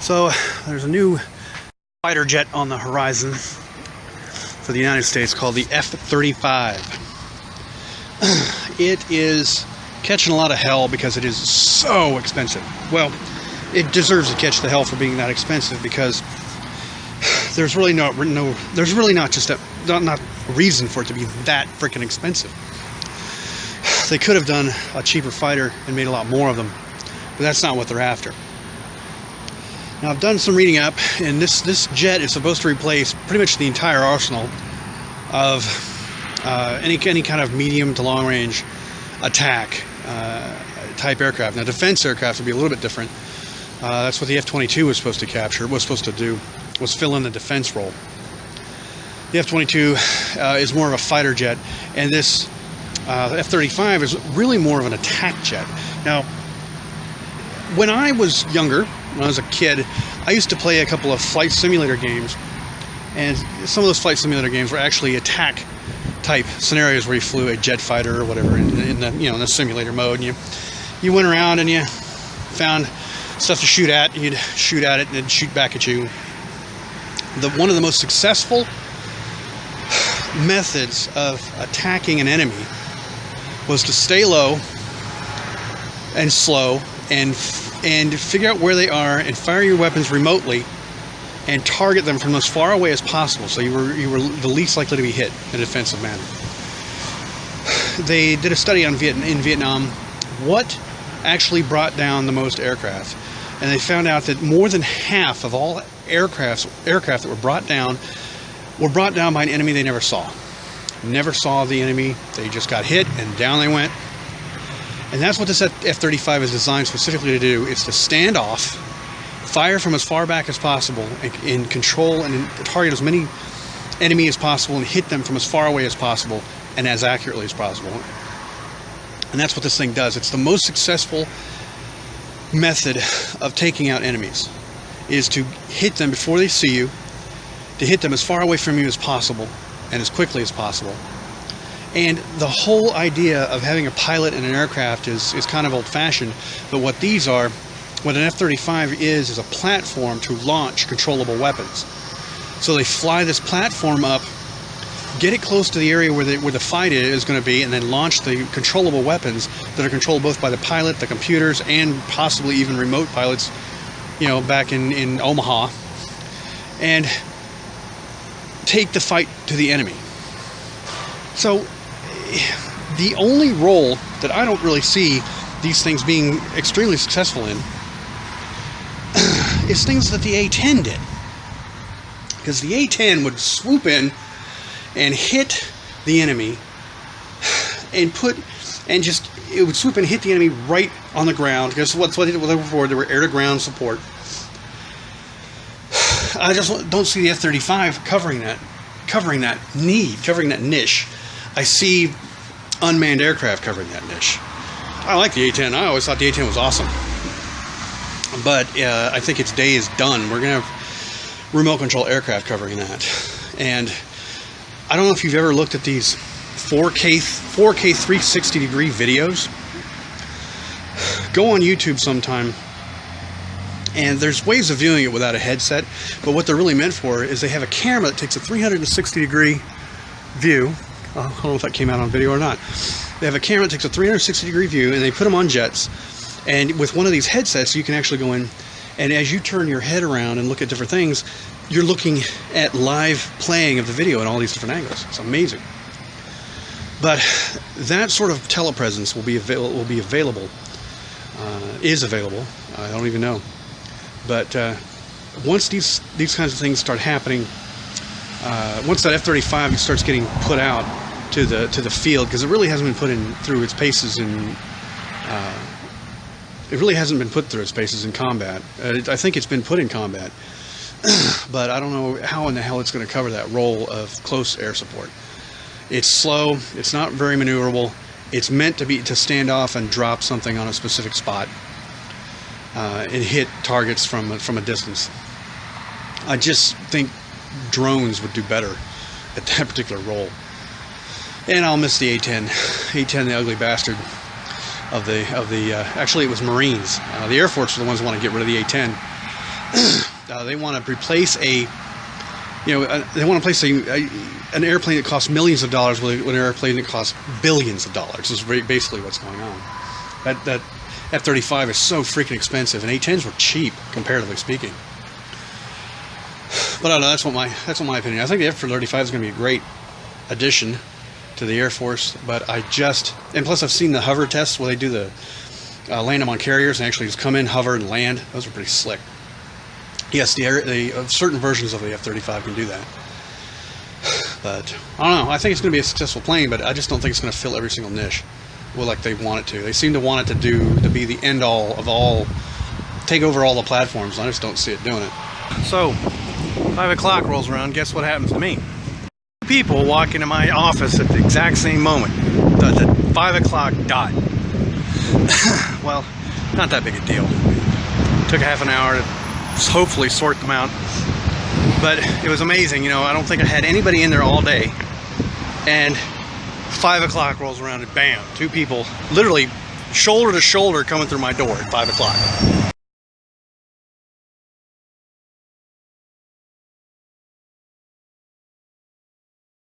So there's a new fighter jet on the horizon for the United States called the F-35. It is catching a lot of hell because it is so expensive. Well, it deserves to catch the hell for being that expensive because there's really not a reason for it to be that freaking expensive. They could have done a cheaper fighter and made a lot more of them, but that's not what they're after. Now, I've done some reading up, and this jet is supposed to replace pretty much the entire arsenal of any kind of medium to long range attack type aircraft. Now, defense aircraft would be a little bit different. That's what the F-22 was supposed to capture. Was supposed to do was fill in the defense role. The F-22 is more of a fighter jet, and this F-35 is really more of an attack jet. Now, when I was younger, when I was a kid, I used to play a couple of flight simulator games, and some of those flight simulator games were actually attack type scenarios where you flew a jet fighter or whatever in the simulator mode, and you went around and you found stuff to shoot at. You'd shoot at it and it'd shoot back at you. One of the most successful methods of attacking an enemy was to stay low and slow and figure out where they are and fire your weapons remotely and target them from as far away as possible, so you were the least likely to be hit in a defensive manner. They did a study in Vietnam what actually brought down the most aircraft, and they found out that more than half of all aircraft that were brought down by an enemy they never saw. Never saw the enemy. They just got hit and down they went. And that's what this F-35 is designed specifically to do. It's to stand off, fire from as far back as possible, and control and target as many enemy as possible and hit them from as far away as possible and as accurately as possible. And that's what this thing does. It's the most successful method of taking out enemies, is to hit them before they see you, to hit them as far away from you as possible and as quickly as possible. And the whole idea of having a pilot in an aircraft is kind of old-fashioned, but what an F-35 is a platform to launch controllable weapons. So they fly this platform up, get it close to the area where the fight is going to be, and then launch the controllable weapons that are controlled both by the pilot, the computers, and possibly even remote pilots, back in Omaha, and take the fight to the enemy. So the only role that I don't really see these things being extremely successful in is things that the A-10 did. Because the A-10 would swoop in and hit the enemy and it would swoop and hit the enemy right on the ground, because what they did before, they were air-to-ground support. I just don't see the F-35 covering that niche. I see unmanned aircraft covering that niche. I like the A-10. I always thought the A-10 was awesome. But I think its day is done. We're going to have remote control aircraft covering that. And I don't know if you've ever looked at these 4K 360 degree videos. Go on YouTube sometime. And there's ways of viewing it without a headset, but what they're really meant for is they have a camera that takes a 360 degree view. I don't know if that came out on video or not. They have a camera that takes a 360 degree view, and they put them on jets. And with one of these headsets, you can actually go in, and as you turn your head around and look at different things, you're looking at live playing of the video in all these different angles. It's amazing. But that sort of telepresence is available. I don't even know. But once these kinds of things start happening, once that F-35 starts getting put out to the field, because it really hasn't been put through its paces in combat. I think it's been put in combat, but I don't know how in the hell it's going to cover that role of close air support. It's slow. It's not very maneuverable. It's meant to stand off and drop something on a specific spot. And hit targets from a distance. I just think drones would do better at that particular role. And I'll miss the A-10. A-10, the ugly bastard actually it was Marines. The Air Force are the ones who want to get rid of the A-10. They want to replace they want to replace an airplane that costs millions of dollars with an airplane that costs billions of dollars. Is basically what's going on. That F-35 is so freaking expensive, and A-10s were cheap, comparatively speaking. But I don't know, that's what my opinion. I think the F-35 is going to be a great addition to the Air Force, but and plus I've seen the hover tests where they do the land them on carriers and actually just come in, hover, and land. Those are pretty slick. Yes, certain versions of the F-35 can do that. But I don't know. I think it's going to be a successful plane, but I just don't think it's going to fill every single niche like they want it to. They seem to want it to be the end all of all, take over all the platforms. I just don't see it doing it. So 5 o'clock rolls around. Guess what happens to me? People walk into my office at the exact same moment. The 5 o'clock dot. Well, not that big a deal. Took a half an hour to hopefully sort them out, but it was amazing. I don't think I had anybody in there all day, and 5 o'clock rolls around and bam, 2 people literally shoulder to shoulder coming through my door at 5 o'clock.